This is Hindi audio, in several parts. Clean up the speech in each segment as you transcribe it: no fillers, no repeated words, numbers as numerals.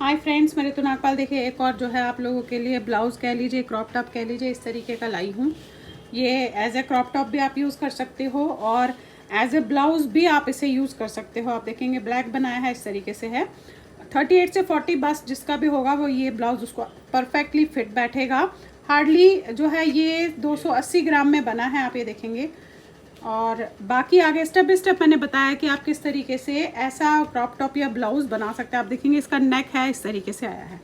हाय फ्रेंड्स, मेरे तो नागपाल देखिए एक और जो है आप लोगों के लिए ब्लाउज़ कह लीजिए, क्रॉप टॉप कह लीजिए, इस तरीके का लाई हूँ। ये एज ए क्रॉप टॉप भी आप यूज़ कर सकते हो और एज ए ब्लाउज़ भी आप इसे यूज़ कर सकते हो। आप देखेंगे ब्लैक बनाया है, इस तरीके से है। 38 से 40 बस जिसका भी होगा वो ये ब्लाउज़ उसको परफेक्टली फिट बैठेगा। हार्डली जो है ये 280 ग्राम में बना है, आप ये देखेंगे। और बाकी आगे स्टेप बाय स्टेप मैंने बताया कि आप किस तरीके से ऐसा क्रॉप टॉप या ब्लाउज़ बना सकते हैं। आप देखेंगे इसका नेक है, इस तरीके से आया है।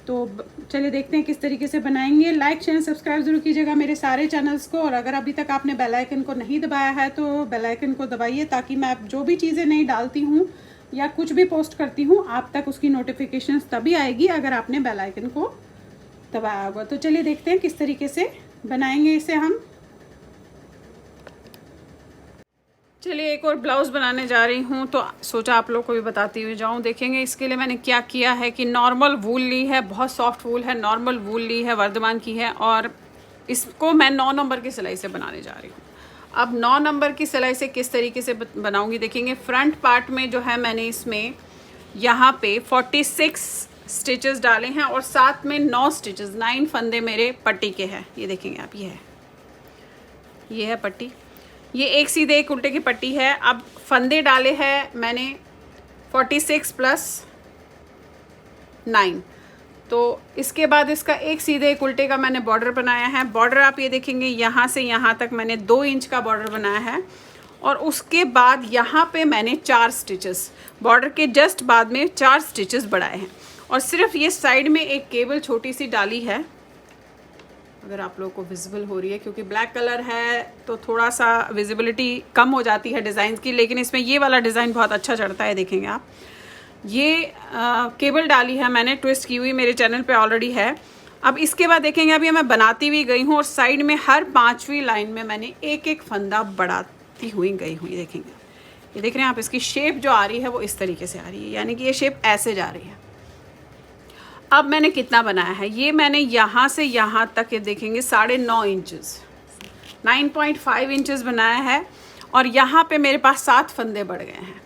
तो चलिए देखते हैं किस तरीके से बनाएंगे। लाइक शेयर सब्सक्राइब जरूर कीजिएगा मेरे सारे चैनल्स को, और अगर अभी तक आपने बेल आइकन को नहीं दबाया है तो बेल आइकन को दबाइए, ताकि मैं जो भी चीज़ें नहीं डालती हूँ या कुछ भी पोस्ट करती हूँ आप तक उसकी नोटिफिकेशन तभी आएगी अगर आपने बेल आइकन को दबाया होगा। तो चलिए देखते हैं किस तरीके से बनाएंगे इसे हम। चलिए एक और ब्लाउज़ बनाने जा रही हूँ, तो सोचा आप लोग को भी बताती हुई जाऊँ। देखेंगे इसके लिए मैंने क्या किया है कि नॉर्मल वूल ली है, बहुत सॉफ्ट वूल है, नॉर्मल वूल ली है, वर्धमान की है, और इसको मैं 9 नंबर की सिलाई से बनाने जा रही हूँ। अब 9 नंबर की सिलाई से किस तरीके से बनाऊँगी देखेंगे। फ्रंट पार्ट में जो है मैंने इसमें यहाँ पे 46 स्टिचेस डाले हैं और साथ में 9 स्टिचेस, 9 फंदे मेरे पट्टी के हैं। ये देखेंगे आप, ये है पट्टी। ये एक सीधे एक उल्टे की पट्टी है। अब फंदे डाले हैं मैंने 46 प्लस 9। तो इसके बाद इसका एक सीधे एक उल्टे का मैंने बॉर्डर बनाया है। बॉर्डर आप ये देखेंगे यहाँ से यहाँ तक मैंने 2 इंच का बॉर्डर बनाया है, और उसके बाद यहाँ पे मैंने 4 स्टिचेस, बॉर्डर के जस्ट बाद में 4 स्टिचेस बढ़ाए हैं। और सिर्फ ये साइड में एक केबल छोटी सी डाली है, अगर आप लोगों को विजिबल हो रही है, क्योंकि ब्लैक कलर है तो थोड़ा सा विजिबिलिटी कम हो जाती है डिज़ाइन की, लेकिन इसमें ये वाला डिज़ाइन बहुत अच्छा चढ़ता है। देखेंगे आप, ये केबल डाली है मैंने, ट्विस्ट की हुई, मेरे चैनल पे ऑलरेडी है। अब इसके बाद देखेंगे, अभी मैं बनाती हुई गई हूँ और साइड में हर 5वीं लाइन में मैंने एक एक फंदा बढ़ाती हुई गई हूँ। ये देखेंगे, ये देख रहे हैं आप, इसकी शेप जो आ रही है वो इस तरीके से आ रही है, यानी कि ये शेप ऐसे जा रही है। अब मैंने कितना बनाया है, ये मैंने यहाँ से यहाँ तक, ये देखेंगे 9.5 इंचेस, 9.5 इंचेस बनाया है। और यहाँ पे मेरे पास 7 फंदे बढ़ गए हैं,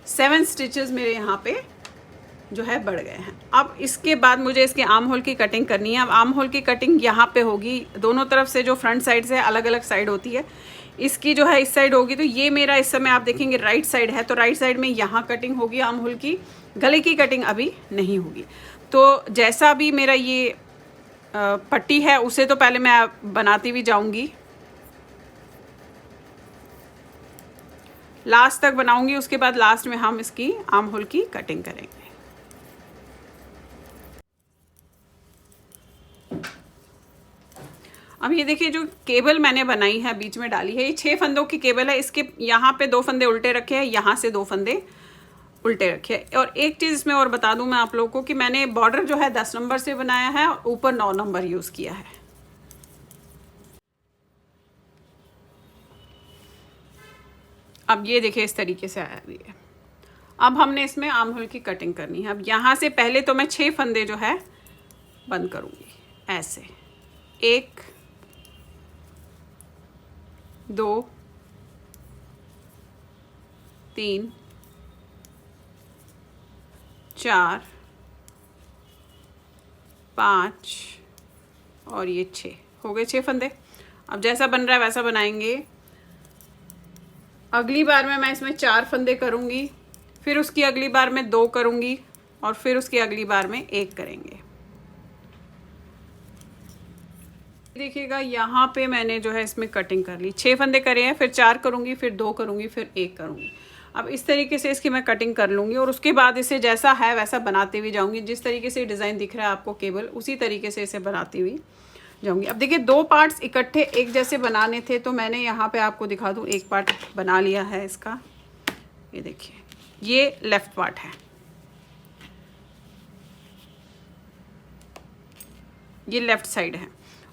7 स्टिचेस मेरे यहाँ पे जो है बढ़ गए हैं। अब इसके बाद मुझे इसके आर्म होल की कटिंग करनी है। अब आर्म होल की कटिंग यहाँ पे होगी, दोनों तरफ से जो फ्रंट साइड से अलग अलग साइड होती है, इसकी जो है इस साइड होगी। तो ये मेरा इस समय आप देखेंगे राइट साइड है, तो राइट साइड में यहाँ कटिंग होगी आर्म होल की, गले की कटिंग अभी नहीं होगी। तो जैसा भी मेरा ये पट्टी है उसे तो पहले मैं बनाती भी जाऊंगी, लास्ट तक बनाऊंगी, उसके बाद लास्ट में हम इसकी आर्म होल की कटिंग करेंगे। अब ये देखिए, जो केबल मैंने बनाई है बीच में डाली है, ये 6 फंदों की केबल है। इसके यहाँ पे 2 फंदे उल्टे रखे हैं, यहाँ से 2 फंदे उल्टे रखे। और एक चीज़ इसमें और बता दूं मैं आप लोगों को कि मैंने बॉर्डर जो है 10 नंबर से बनाया है और ऊपर 9 नंबर यूज़ किया है। अब ये देखिए इस तरीके से आया हुआ है। अब हमने इसमें आर्म होल की कटिंग करनी है। अब यहाँ से पहले तो मैं 6 फंदे जो है बंद करूँगी, ऐसे 1 2 3 4 5 और ये 6 हो गए, 6 फंदे। अब जैसा बन रहा है वैसा बनाएंगे। अगली बार में मैं इसमें 4 फंदे करूँगी, फिर उसकी अगली बार में 2 करूँगी, और फिर उसकी अगली बार में 1 करेंगे। देखिएगा यहाँ पे मैंने जो है इसमें कटिंग कर ली, 6 फंदे करे हैं, फिर 4 करूँगी, फिर 2 करूँगी, फिर 1 करूँगी। अब इस तरीके से इसकी मैं कटिंग कर लूँगी, और उसके बाद इसे जैसा है वैसा बनाती हुई जाऊँगी। जिस तरीके से डिज़ाइन दिख रहा है आपको केबल, उसी तरीके से इसे बनाती हुई जाऊँगी। अब देखिए 2 पार्ट्स इकट्ठे एक जैसे बनाने थे, तो मैंने यहाँ पे आपको दिखा दूँ, एक पार्ट बना लिया है इसका। ये देखिए, ये लेफ्ट पार्ट है, ये लेफ्ट साइड है,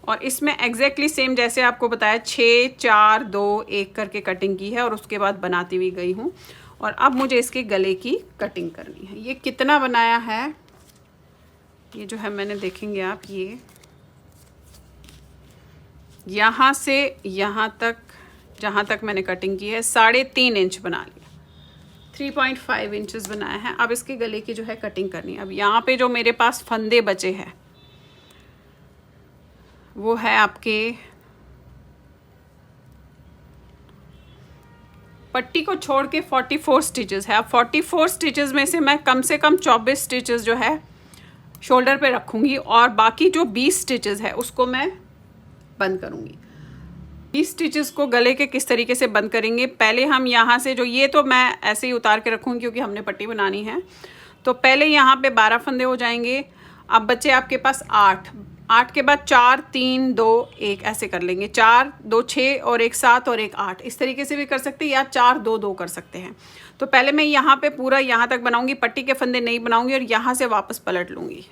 और इसमें एग्जैक्टली सेम जैसे आपको बताया 6 4 2 1 करके कटिंग की है, और उसके बाद बनाती हुई गई हूँ। और अब मुझे इसके गले की कटिंग करनी है। ये कितना बनाया है, ये जो है मैंने, देखेंगे आप, ये यहाँ से यहाँ तक जहाँ तक मैंने कटिंग की है 3.5 इंच बना लिया। 3.5 इंचेस बनाया है। अब इसके गले की जो है कटिंग करनी है। अब यहाँ पे जो मेरे पास फंदे बचे हैं वो है आपके, पट्टी को छोड़ के 44 स्टिचेस है। अब 44 स्टिचेस में से मैं कम से कम 24 स्टिचेस जो है शोल्डर पे रखूँगी और बाकी जो 20 स्टिचेस है उसको मैं बंद करूँगी। 20 स्टिचेस को गले के किस तरीके से बंद करेंगे, पहले हम यहाँ से जो, ये तो मैं ऐसे ही उतार के रखूँगी क्योंकि हमने पट्टी बनानी है। तो पहले यहाँ पे 12 फंदे हो जाएंगे। अब बच्चे आपके पास 8 के बाद 4 3 2 1 ऐसे कर लेंगे। 4 2 6 और 1 7 और 1 8, इस तरीके से भी कर सकते हैं या 4 2 2 कर सकते हैं। तो पहले मैं यहाँ पे पूरा यहाँ तक बनाऊँगी, पट्टी के फंदे नहीं बनाऊँगी और यहाँ से वापस पलट लूँगी।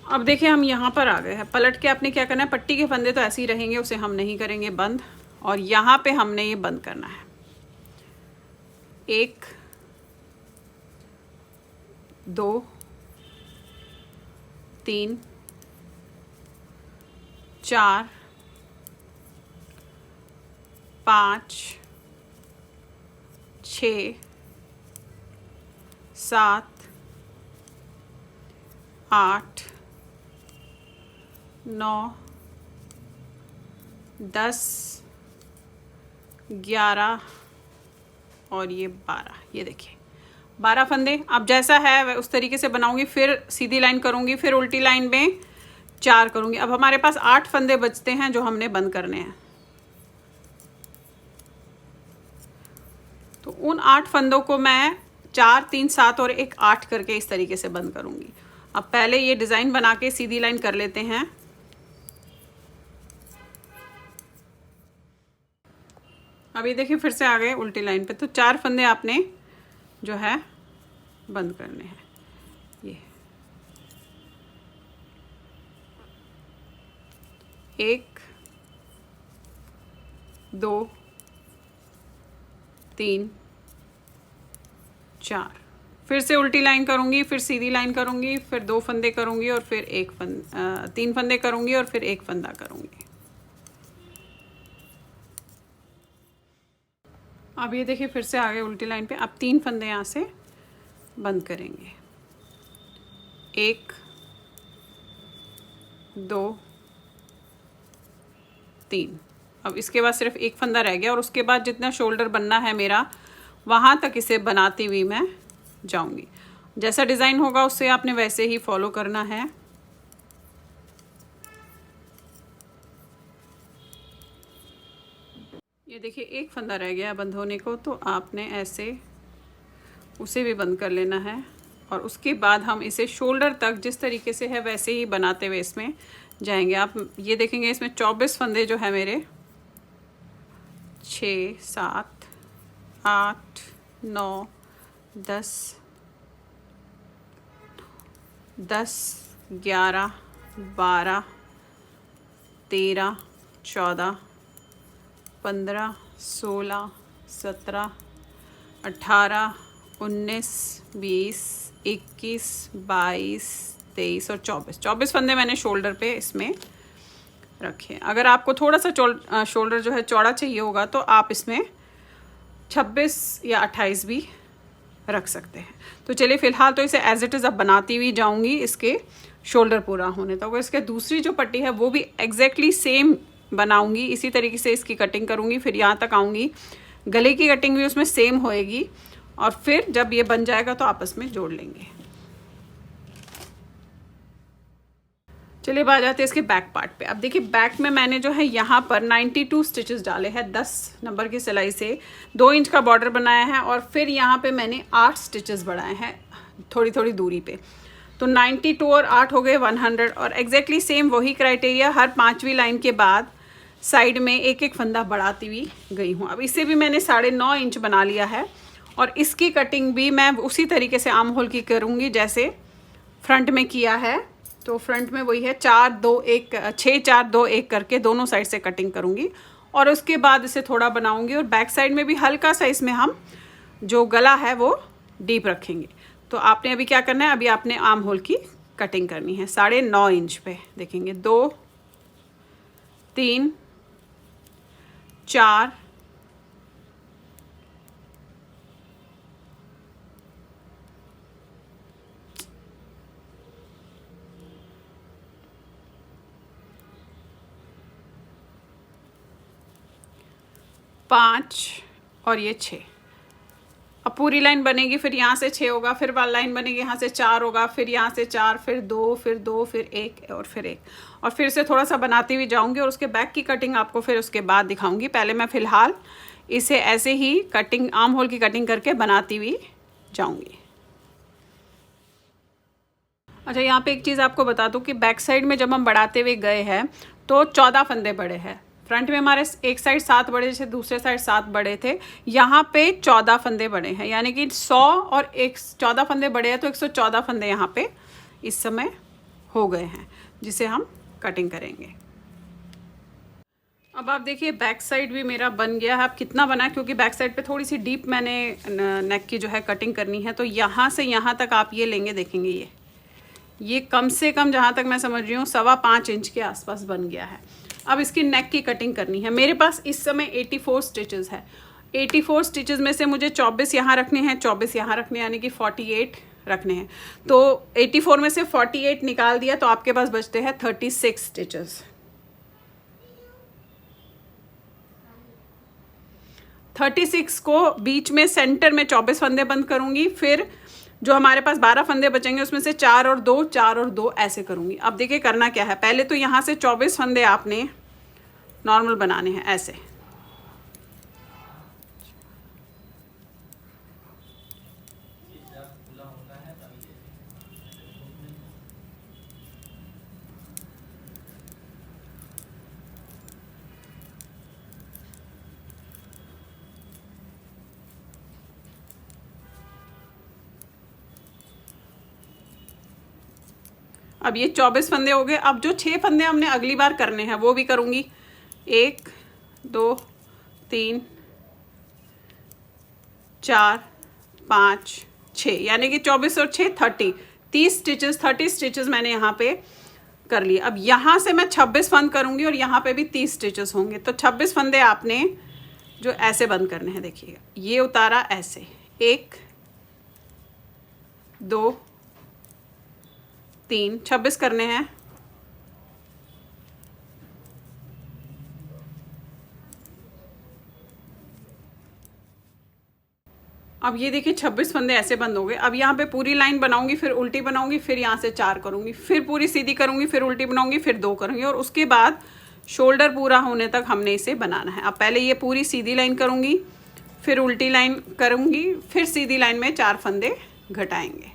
अब देखिए हम यहाँ पर आ गए हैं। पलट के आपने क्या करना है, पट्टी के फंदे तो ऐसे ही रहेंगे, उसे हम नहीं करेंगे बंद, और यहाँ पे हमने ये बंद करना है। 1 2 3 4 5 6 7 8 9 10 11 और ये 12। ये देखिए 12 फंदे। अब जैसा है वह उस तरीके से बनाऊंगी, फिर सीधी लाइन करूंगी, फिर उल्टी लाइन में 4 करूंगी। अब हमारे पास 8 फंदे बचते हैं जो हमने बंद करने हैं। तो उन 8 फंदों को मैं 4 3 7 और 1 8 करके इस तरीके से बंद करूंगी। अब पहले ये डिज़ाइन बना के सीधी लाइन कर लेते हैं। अब ये देखिए फिर से आ गए उल्टी लाइन पे। तो 4 फंदे आपने जो है बंद करने हैं। ये 1 2 3 4, फिर से उल्टी लाइन करूंगी, फिर सीधी लाइन करूंगी, फिर 2 फंदे करूंगी और फिर 3 फंदे करूंगी और फिर 1 फंदा करूंगी। अब ये देखिए फिर से आ गए उल्टी लाइन पे। अब 3 फंदे यहाँ से बंद करेंगे। 1 2 3। अब इसके बाद सिर्फ 1 फंदा रह गया और उसके बाद जितना शोल्डर बनना है मेरा वहाँ तक इसे बनाती हुई मैं जाऊंगी। जैसा डिज़ाइन होगा उससे आपने वैसे ही फॉलो करना है। ये देखिए 1 फंदा रह गया बंद होने को, तो आपने ऐसे उसे भी बंद कर लेना है और उसके बाद हम इसे शोल्डर तक जिस तरीके से है वैसे ही बनाते हुए इसमें जाएंगे। आप ये देखेंगे इसमें 24 फंदे जो है मेरे 6 7 8 9 10 11 12 13 14 15 16 17 18 19 20 21 22 23 और 24 फंदे मैंने शोल्डर पे इसमें रखे। अगर आपको थोड़ा सा शोल्डर जो है चौड़ा चाहिए होगा तो आप इसमें 26 या 28 भी रख सकते हैं। तो चलिए फ़िलहाल तो इसे एज इट इज़ अब बनाती हुई जाऊंगी इसके शोल्डर पूरा होने तक। इसके दूसरी जो पट्टी है वो भी एग्जैक्टली सेम बनाऊंगी, इसी तरीके से इसकी कटिंग करूंगी, फिर यहाँ तक आऊँगी। गले की कटिंग भी उसमें सेम होएगी और फिर जब ये बन जाएगा तो आपस में जोड़ लेंगे। चलिए अब आ जाते हैं इसके बैक पार्ट पे। अब देखिए बैक में मैंने जो है यहाँ पर 92 स्टिचेस डाले हैं 10 नंबर की सिलाई से, 2 इंच का बॉर्डर बनाया है और फिर यहाँ पे मैंने 8 स्टिचेस बढ़ाए हैं थोड़ी थोड़ी दूरी पे। तो 92 और 8 हो गए 100 और एग्जैक्टली सेम वही क्राइटेरिया हर 5वीं लाइन के बाद साइड में एक एक फंदा बढ़ाती हुई गई हूँ। अब इसे भी मैंने 9.5 इंच बना लिया है और इसकी कटिंग भी मैं उसी तरीके से आर्म होल की करूँगी जैसे फ्रंट में किया है। तो फ्रंट में वही है 4 2 1 6 4 2 1 करके दोनों साइड से कटिंग करूँगी और उसके बाद इसे थोड़ा बनाऊँगी और बैक साइड में भी हल्का सा इसमें हम जो गला है वो डीप रखेंगे। तो आपने अभी क्या करना है, अभी आपने आर्म होल की कटिंग करनी है 9.5 इंच पे। देखेंगे 2 3 4 5 और ये 6। अब पूरी लाइन बनेगी, फिर यहाँ से 6 होगा, फिर वाली लाइन बनेगी, यहाँ से 4 होगा, फिर यहाँ से 4, फिर 2, फिर 2, फिर 1 और फिर 1, और फिर से थोड़ा सा बनाती हुई जाऊंगी और उसके बैक की कटिंग आपको फिर उसके बाद दिखाऊंगी। पहले मैं फ़िलहाल इसे ऐसे ही कटिंग, आर्म होल की कटिंग करके बनाती हुई जाऊंगी। अच्छा, यहाँ पे एक चीज़ आपको बता दूँ कि बैक साइड में जब हम बढ़ाते हुए गए हैं तो 14 फंदे बड़े हैं। फ्रंट में हमारे एक साइड 7 बड़े थे, दूसरे साइड 7 बड़े थे, यहाँ पे 14 फंदे बड़े हैं, यानी कि 100 और 14 फंदे बड़े हैं तो 114 फंदे यहाँ पे इस समय हो गए हैं, जिसे हम कटिंग करेंगे। अब आप देखिए बैक साइड भी मेरा बन गया है। अब कितना बना है, क्योंकि बैक साइड पे थोड़ी सी डीप मैंने नेक की जो है कटिंग करनी है, तो यहाँ से यहाँ तक आप ये लेंगे, देखेंगे ये कम से कम जहाँ तक मैं समझ रही हूँ 5.25 इंच के आसपास बन गया है। अब इसकी नेक की कटिंग करनी है। मेरे पास इस समय 84 स्टिचेस है। 84 स्टिचेस में से मुझे 24 यहाँ रखने हैं, 24 यहाँ रखने, यानी कि 48 रखने हैं। तो 84 में से 48 निकाल दिया तो आपके पास बचते हैं 36 स्टिचेस। 36 को बीच में सेंटर में 24 फंदे बंद करूँगी, फिर जो हमारे पास 12 फंदे बचेंगे उसमें से 4 और 2, 4 और 2 ऐसे करूँगी। अब देखिए करना क्या है, पहले तो यहाँ से 24 फंदे आपने नॉर्मल बनाने हैं ऐसे। अब ये 24 फंदे हो गए। अब जो 6 फंदे हमने अगली बार करने हैं वो भी करूँगी। 1 2 3 4 5 6, यानी कि 24 और 6 30 स्टिचेस। 30 स्टिचेस मैंने यहाँ पे कर लिए। अब यहाँ से मैं 26 फंद करूँगी और यहाँ पे भी 30 स्टिचेस होंगे। तो 26 फंदे आपने जो ऐसे बंद करने हैं, देखिएगा ये उतारा ऐसे, 1 2 3, 26 करने हैं। अब ये देखिए 26 फंदे ऐसे बंद हो गए। अब यहाँ पे पूरी लाइन बनाऊंगी, फिर उल्टी बनाऊंगी, फिर यहाँ से 4 करूंगी, फिर पूरी सीधी करूंगी, फिर उल्टी बनाऊंगी, फिर 2 करूंगी, और उसके बाद शोल्डर पूरा होने तक हमने इसे बनाना है। अब पहले ये पूरी सीधी लाइन करूंगी, फिर उल्टी लाइन करूंगी, फिर सीधी लाइन में 4 फंदे घटाएंगे।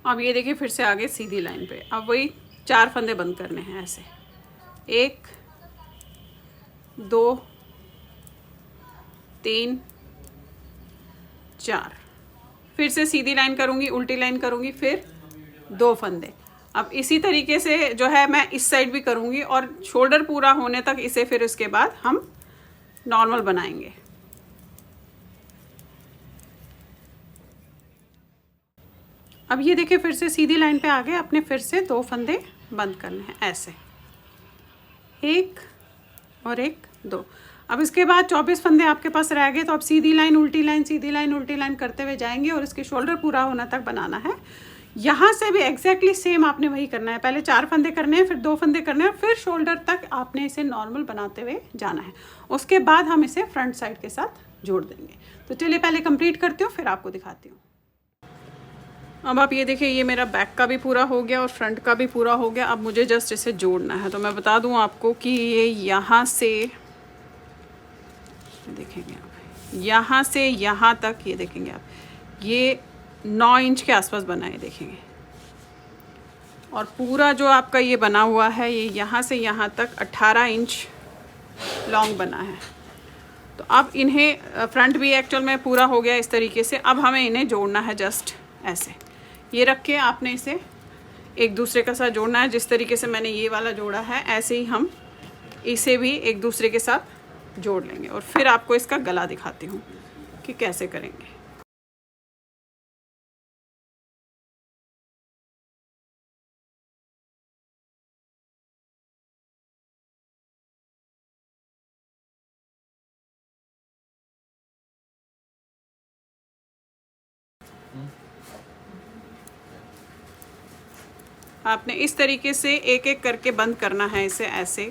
अब ये देखिए फिर से आगे सीधी लाइन पे, अब वही 4 फंदे बंद करने हैं ऐसे, 1 2 3 4, फिर से सीधी लाइन करूँगी, उल्टी लाइन करूँगी, फिर 2 फंदे। अब इसी तरीके से जो है मैं इस साइड भी करूँगी और शोल्डर पूरा होने तक इसे फिर इसके बाद हम नॉर्मल बनाएंगे। अब ये देखिए फिर से सीधी लाइन पे आ गए, अपने फिर से 2 फंदे बंद करने हैं ऐसे, 1 और 1 2। अब इसके बाद 24 फंदे आपके पास रह गए, तो अब सीधी लाइन उल्टी लाइन, सीधी लाइन उल्टी लाइन करते हुए जाएंगे और इसके शोल्डर पूरा होना तक बनाना है। यहाँ से भी एग्जैक्टली सेम आपने वही करना है, पहले 4 फंदे करने हैं, फिर 2 फंदे करने हैं, फिर शोल्डर तक आपने इसे नॉर्मल बनाते हुए जाना है। उसके बाद हम इसे फ्रंट साइड के साथ जोड़ देंगे। तो चलिए पहले कंप्लीट करती हूँ, फिर आपको दिखाती हूँ। अब आप ये देखिए ये मेरा बैक का भी पूरा हो गया और फ्रंट का भी पूरा हो गया। अब मुझे जस्ट इसे जोड़ना है। तो मैं बता दूं आपको कि ये यहाँ से देखेंगे आप, यहाँ से यहाँ तक ये देखेंगे आप, ये 9 इंच के आसपास बना है, देखेंगे। और पूरा जो आपका ये बना हुआ है, ये यहाँ से यहाँ तक 18 इंच लॉन्ग बना है। तो अब इन्हें फ्रंट भी एक्चुअल में पूरा हो गया इस तरीके से। अब हमें इन्हें जोड़ना है जस्ट ऐसे, ये रख के आपने इसे एक दूसरे के साथ जोड़ना है। जिस तरीके से मैंने ये वाला जोड़ा है, ऐसे ही हम इसे भी एक दूसरे के साथ जोड़ लेंगे और फिर आपको इसका गला दिखाती हूँ कि कैसे करेंगे। आपने इस तरीके से एक एक करके बंद करना है इसे ऐसे।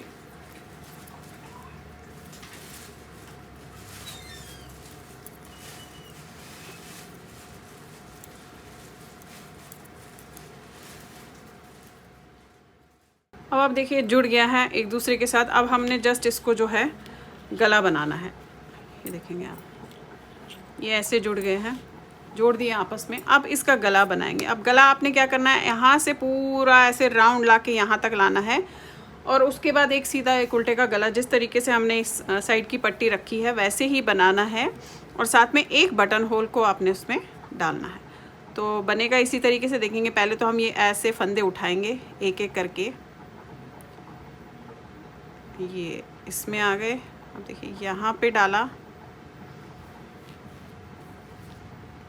अब आप देखिए जुड़ गया है एक दूसरे के साथ। अब हमने जस्ट इसको जो है गला बनाना है। ये देखेंगे आप, ये ऐसे जुड़ गए हैं, जोड़ दिए आपस में। अब इसका गला बनाएंगे। अब गला आपने क्या करना है, यहाँ से पूरा ऐसे राउंड ला के यहाँ तक लाना है और उसके बाद एक सीधा एक उल्टे का गला, जिस तरीके से हमने इस साइड की पट्टी रखी है वैसे ही बनाना है। और साथ में एक बटन होल को आपने उसमें डालना है, तो बनेगा इसी तरीके से। देखेंगे पहले तो हम ये ऐसे फंदे उठाएंगे एक एक करके, ये इसमें आ गए। अब देखिए यहाँ पे डाला,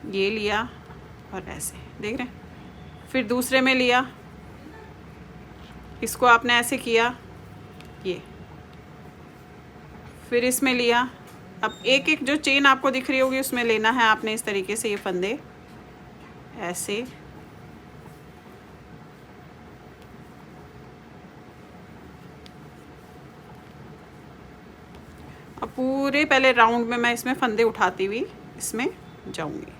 ये लिया और ऐसे देख रहे हैं। फिर दूसरे में लिया, इसको आपने ऐसे किया, ये फिर इसमें लिया। अब एक एक जो चेन आपको दिख रही होगी उसमें लेना है आपने इस तरीके से ये फंदे ऐसे। अब पूरे पहले राउंड में मैं इसमें फंदे उठाती हुई इसमें जाऊंगी।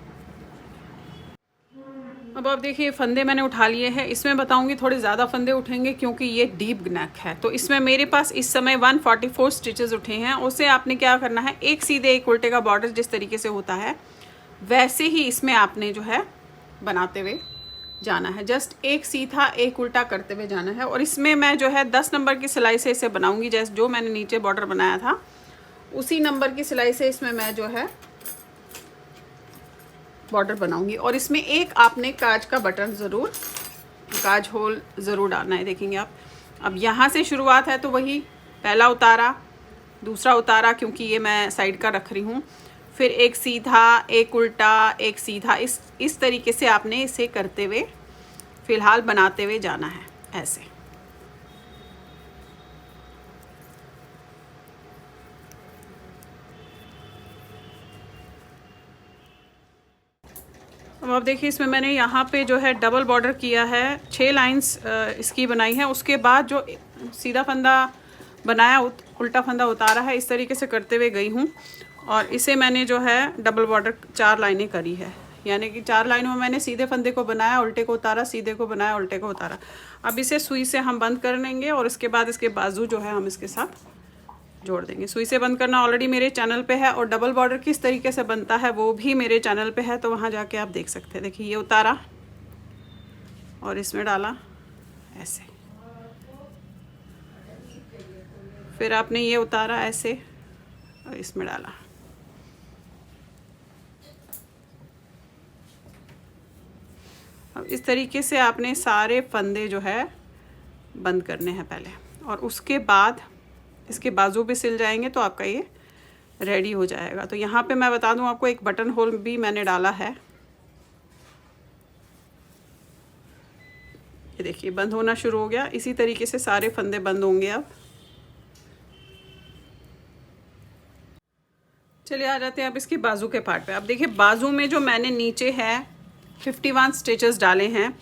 अब आप देखिए फंदे मैंने उठा लिए हैं। इसमें बताऊंगी थोड़े ज़्यादा फंदे उठेंगे क्योंकि ये डीप नेक है। तो इसमें मेरे पास इस समय 144 स्टिचेस उठे हैं। उसे आपने क्या करना है, एक सीधे एक उल्टे का बॉर्डर जिस तरीके से होता है वैसे ही इसमें आपने जो है बनाते हुए जाना है। जस्ट एक सीधा एक उल्टा करते हुए जाना है। और इसमें मैं जो है 10 नंबर की सिलाई से इसे बनाऊंगी। जैसे जो मैंने नीचे बॉर्डर बनाया था उसी नंबर की सिलाई से इसमें मैं जो है बॉर्डर बनाऊंगी। और इसमें एक आपने काज का बटन ज़रूर, काज होल ज़रूर डालना है। देखेंगे आप, अब यहाँ से शुरुआत है तो वही पहला उतारा, दूसरा उतारा क्योंकि ये मैं साइड का रख रही हूँ, फिर एक सीधा एक उल्टा एक सीधा, इस तरीके से आपने इसे करते हुए फ़िलहाल बनाते हुए जाना है ऐसे। अब आप देखिए इसमें मैंने यहाँ पे जो है डबल बॉर्डर किया है, 6 लाइंस इसकी बनाई है। उसके बाद जो सीधा फंदा बनाया उल्टा फंदा उतारा है, इस तरीके से करते हुए गई हूँ। और इसे मैंने जो है डबल बॉर्डर 4 लाइनें करी है, यानी कि 4 लाइनों में मैंने सीधे फंदे को बनाया, उल्टे को उतारा, सीधे को बनाया, उल्टे को उतारा। अब इसे सुई से हम बंद कर लेंगे और इसके बाद इसके बाजू जो है हम इसके साथ जोड़ देंगे। सुई से बंद करना ऑलरेडी मेरे चैनल पे है और डबल बॉर्डर किस तरीके से बनता है वो भी मेरे चैनल पे है, तो वहाँ जाके आप देख सकते हैं। देखिए ये उतारा और इसमें डाला ऐसे, फिर आपने ये उतारा ऐसे और इसमें डाला। अब इस तरीके से आपने सारे फंदे जो है बंद करने हैं पहले, और उसके बाद इसके बाजू भी सिल जाएंगे तो आपका ये रेडी हो जाएगा। तो यहाँ पे मैं बता दूँ आपको, एक बटन होल भी मैंने डाला है। ये देखिए बंद होना शुरू हो गया। इसी तरीके से सारे फंदे बंद होंगे। अब चलिए आ जाते हैं अब इसके बाजू के पार्ट पे। अब देखिए बाजू में जो मैंने नीचे है 51 स्टिचेस डाले हैं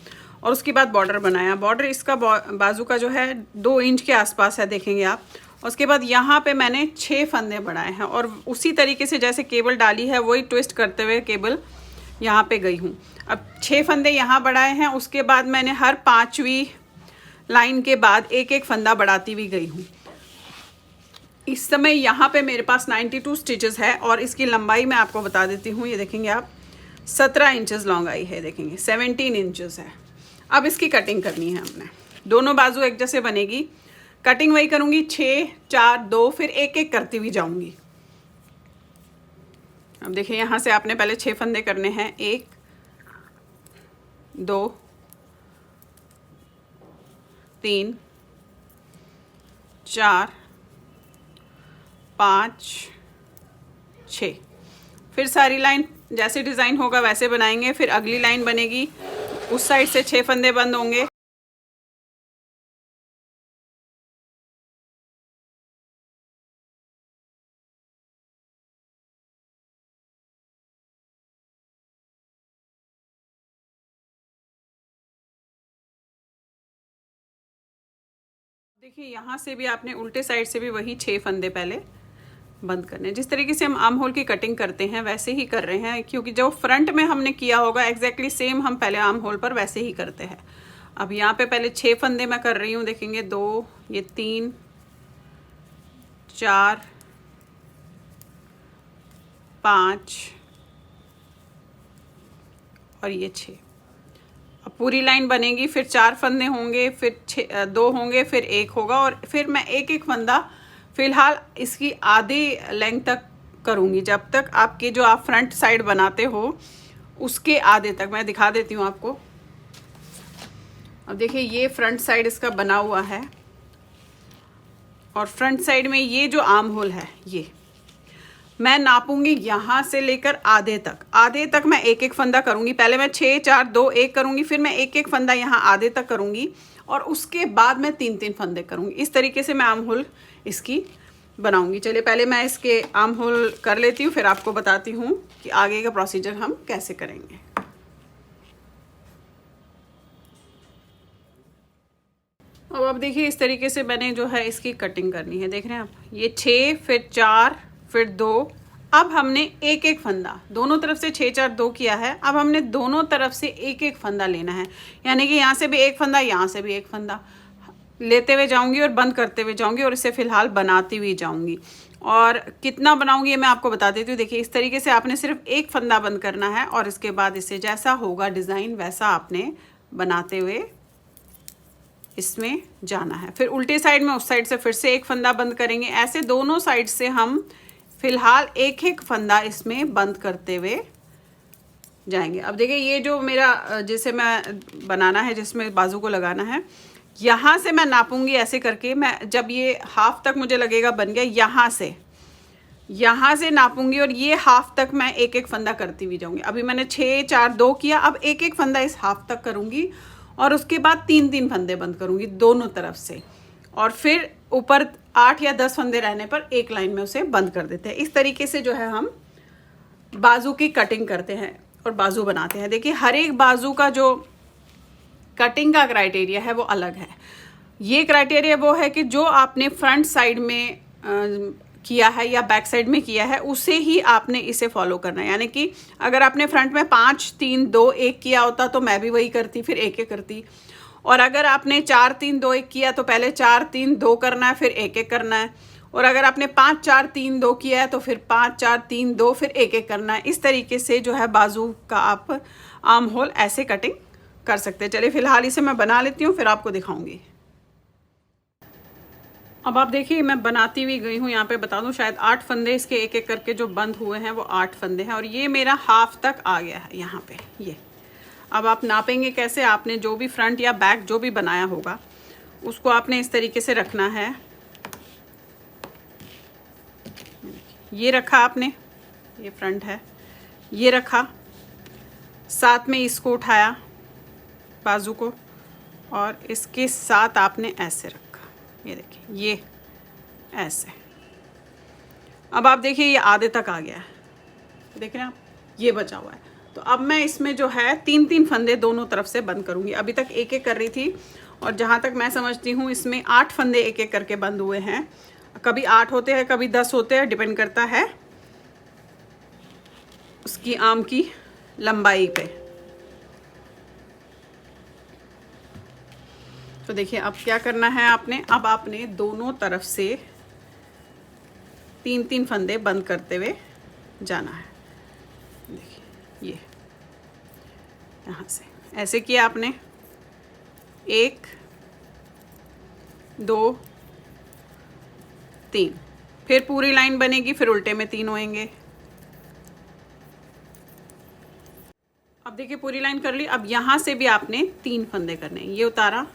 और उसके बाद बॉर्डर बनाया। बॉर्डर इसका बाजू का जो है 2 इंच के आसपास है, देखेंगे आप। उसके बाद यहाँ पे मैंने 6 फंदे बढ़ाए हैं और उसी तरीके से जैसे केबल डाली है वही ट्विस्ट करते हुए केबल यहाँ पे गई हूँ। अब 6 फंदे यहाँ बढ़ाए हैं, उसके बाद मैंने हर 5वीं लाइन के बाद एक एक फंदा बढ़ाती हुई गई हूँ। इस समय यहाँ पे मेरे पास 92 स्टिचेस है और इसकी लंबाई मैं आपको बता देती हूँ। ये देखेंगे आप 17 इंचेस लंबाई है, देखेंगे 17 इंचेस है। अब इसकी कटिंग करनी है हमने, दोनों बाजू एक जैसे बनेगी। कटिंग वही करूँगी 6 4 2, फिर एक एक करती हुई जाऊँगी। अब देखिए यहाँ से आपने पहले 6 फंदे करने हैं, 1 2 3 4 5 6। फिर सारी लाइन जैसे डिज़ाइन होगा वैसे बनाएंगे। फिर अगली लाइन बनेगी, उस साइड से 6 फंदे बंद होंगे। देखिए यहाँ से भी आपने उल्टे साइड से भी वही 6 फंदे पहले बंद करने। जिस तरीके से हम आर्म होल की कटिंग करते हैं वैसे ही कर रहे हैं, क्योंकि जो फ्रंट में हमने किया होगा एग्जैक्टली सेम हम पहले आर्म होल पर वैसे ही करते हैं। अब यहाँ पे पहले 6 फंदे मैं कर रही हूँ, देखेंगे 2, ये 3 4 5 और ये 6। अब पूरी लाइन बनेगी, फिर 4 फंदे होंगे, फिर 2 होंगे, फिर 1 होगा, और फिर मैं एक एक फंदा फिलहाल इसकी आधी लेंथ तक करूँगी, जब तक आपके जो आप फ्रंट साइड बनाते हो उसके आधे तक। मैं दिखा देती हूँ आपको। अब देखिए ये फ्रंट साइड इसका बना हुआ है, और फ्रंट साइड में ये जो आर्म होल है ये मैं नापूंगी यहाँ से लेकर आधे तक। आधे तक मैं एक एक फंदा करूँगी। पहले मैं 6 4 2 1 करूँगी, फिर मैं एक एक फंदा यहाँ आधे तक करूँगी, और उसके बाद मैं 3 3 फंदे करूँगी। इस तरीके से मैं आर्म होल इसकी बनाऊँगी। चलिए पहले मैं इसके आर्म होल कर लेती हूँ, फिर आपको बताती हूँ कि आगे का प्रोसीजर हम कैसे करेंगे। अब देखिए इस तरीके से मैंने जो है इसकी कटिंग करनी है। देख रहे हैं आप, ये 6 फिर 4 फिर 2। अब हमने एक एक फंदा दोनों तरफ से 6 4 2 किया है। अब हमने दोनों तरफ से एक एक फंदा लेना है, यानी कि यहाँ से भी एक फंदा, यहाँ से भी एक फंदा लेते हुए जाऊंगी और बंद करते हुए जाऊंगी, और इसे फिलहाल बनाती हुई जाऊंगी। और कितना बनाऊंगी ये मैं आपको बता देती हूँ। देखिए इस तरीके से आपने सिर्फ एक फंदा बंद करना है, और इसके बाद इससे जैसा होगा डिज़ाइन वैसा आपने बनाते हुए इसमें जाना है। फिर उल्टे साइड में उस साइड से फिर से एक फंदा बंद करेंगे। ऐसे दोनों साइड से हम फिलहाल एक एक फंदा इसमें बंद करते हुए जाएंगे। अब देखिए ये जो मेरा जिसे मैं बनाना है, जिसमें बाजू को लगाना है, यहाँ से मैं नापूंगी ऐसे करके। मैं जब ये हाफ तक मुझे लगेगा बन गया, यहाँ से नापूंगी, और ये हाफ तक मैं एक एक फंदा करती हुई जाऊंगी। अभी मैंने 6 4 2 किया, अब एक एक फंदा इस हाफ तक करूंगी, और उसके बाद 3 3 फंदे बंद करूंगी दोनों तरफ से, और फिर ऊपर 8 या 10 फंदे रहने पर एक लाइन में उसे बंद कर देते हैं। इस तरीके से जो है हम बाजू की कटिंग करते हैं और बाजू बनाते हैं। देखिए हर एक बाजू का जो कटिंग का क्राइटेरिया है वो अलग है। ये क्राइटेरिया वो है कि जो आपने फ्रंट साइड में किया है या बैक साइड में किया है उसे ही आपने इसे फॉलो करना है। यानी कि अगर आपने फ्रंट में 5 3 2 1 किया होता तो मैं भी वही करती, फिर एक एक करती। और अगर आपने 4 3 2 1 किया तो पहले 4 3 2 करना है, फिर एक एक करना है। और अगर आपने 5 4 3 2 किया है तो फिर 5 4 3 2 फिर एक एक करना है। इस तरीके से जो है बाजू का आप आर्म होल ऐसे कटिंग कर सकते हैं। चलिए फिलहाल इसे मैं बना लेती हूँ, फिर आपको दिखाऊंगी। अब आप देखिए मैं बनाती हुई गई हूँ। यहाँ पे बता दूँ, शायद 8 फंदे इसके एक एक करके जो बंद हुए हैं वो 8 फंदे हैं, और ये मेरा हाफ तक आ गया है यहाँ पे ये। अब आप नापेंगे कैसे? आपने जो भी फ्रंट या बैक जो भी बनाया होगा उसको आपने इस तरीके से रखना है। ये रखा आपने, ये फ्रंट है, ये रखा, साथ में इसको उठाया बाजू को, और इसके साथ आपने ऐसे रखा। ये देखिए ये ऐसे। अब आप देखिए ये आधे तक आ गया है, देख रहे हैं आप, ये बचा हुआ है। तो अब मैं इसमें जो है 3 3 फंदे दोनों तरफ से बंद करूँगी। अभी तक एक एक कर रही थी, और जहाँ तक मैं समझती हूँ इसमें 8 फंदे एक एक करके बंद हुए हैं। कभी 8 होते हैं, कभी 10 होते हैं, डिपेंड करता है उसकी आर्म की लंबाई पे। तो देखिए अब क्या करना है आपने, अब आपने दोनों तरफ से 3 3 फंदे बंद करते हुए जाना है। देखिए ये यहाँ से ऐसे किया आपने, 1 2 3, फिर पूरी लाइन बनेगी, फिर उल्टे में 3 होएंगे। अब देखिए पूरी लाइन कर ली। अब यहाँ से भी आपने 3 फंदे करने, ये उतारा,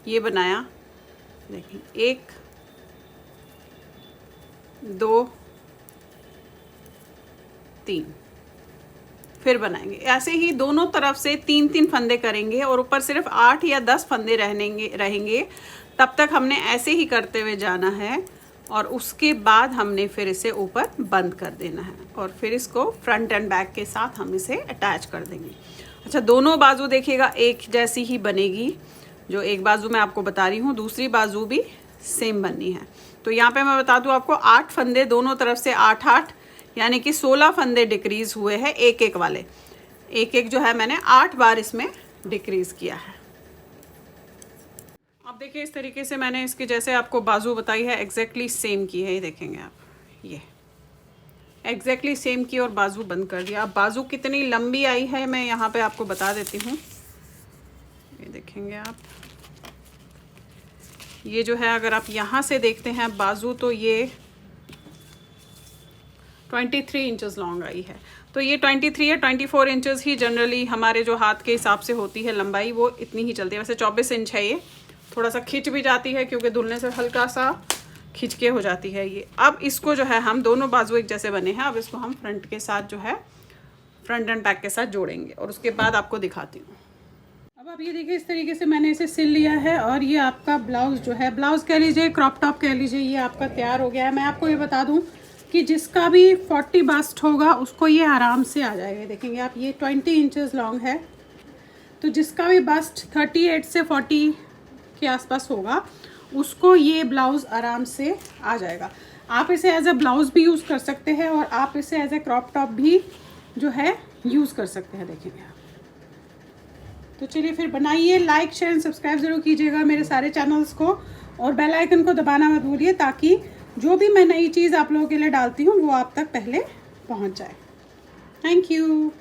ये बनाया, देखिए 1 2 3 फिर बनाएंगे। ऐसे ही दोनों तरफ से 3-3 फंदे करेंगे और ऊपर सिर्फ 8 या 10 फंदे रहेंगे। तब तक हमने ऐसे ही करते हुए जाना है और उसके बाद हमने फिर इसे ऊपर बंद कर देना है और फिर इसको फ्रंट एंड बैक के साथ हम इसे अटैच कर देंगे। अच्छा, दोनों बाजू देखिएगा एक जैसी ही बनेगी। जो एक बाजू मैं आपको बता रही हूँ, दूसरी बाजू भी सेम बननी है। तो यहाँ पे मैं बता दूँ आपको 8 फंदे दोनों तरफ से 8-8 यानी कि 16 फंदे डिक्रीज हुए हैं एक एक वाले। एक एक जो है मैंने 8 बार इसमें डिक्रीज किया है। अब देखिए इस तरीके से मैंने इसके जैसे आपको बाजू बताई है एग्जैक्टली सेम की है। ये देखेंगे आप, ये एग्जैक्टली सेम की और बाजू बंद कर दिया। अब बाजू कितनी लंबी आई है मैं यहाँ पे आपको बता देती हूँ। ये देखेंगे आप, ये जो है अगर आप यहाँ से देखते हैं बाजू तो ये 23 इंचेस लॉन्ग आई है। तो ये 23 या 24 इंचेस ही जनरली हमारे जो हाथ के हिसाब से होती है लंबाई, वो इतनी ही चलती है। वैसे 24 इंच है ये, थोड़ा सा खिंच भी जाती है क्योंकि धुलने से हल्का सा खिंच के हो जाती है ये। अब इसको जो है हम दोनों बाजू एक जैसे बने हैं, अब इसको हम फ्रंट के साथ जो है फ्रंट एंड बैक के साथ जोड़ेंगे और उसके बाद आपको दिखाती हूँ। अब आप ये देखिए इस तरीके से मैंने इसे सिल लिया है और ये आपका ब्लाउज जो है, ब्लाउज कह लीजिए, क्रॉप टॉप कह लीजिए, ये आपका तैयार हो गया है। मैं आपको ये बता दूँ कि जिसका भी 40 बस्ट होगा उसको ये आराम से आ जाएगा। देखेंगे आप, ये 20 इंचेस लॉन्ग है, तो जिसका भी बस्ट 38 से 40 के आसपास होगा उसको ये ब्लाउज़ आराम से आ जाएगा। आप इसे एज अ ब्लाउज़ भी यूज़ कर सकते हैं और आप इसे एज अ क्रॉप टॉप भी जो है यूज़ कर सकते हैं। देखेंगे आप, तो चलिए फिर बनाइए। लाइक शेयर एंड सब्सक्राइब ज़रूर कीजिएगा मेरे सारे चैनल्स को और बेल आइकन को दबाना मत भूलिए ताकि जो भी मैं नई चीज़ आप लोगों के लिए डालती हूँ वो आप तक पहले पहुँच जाए। Thank you.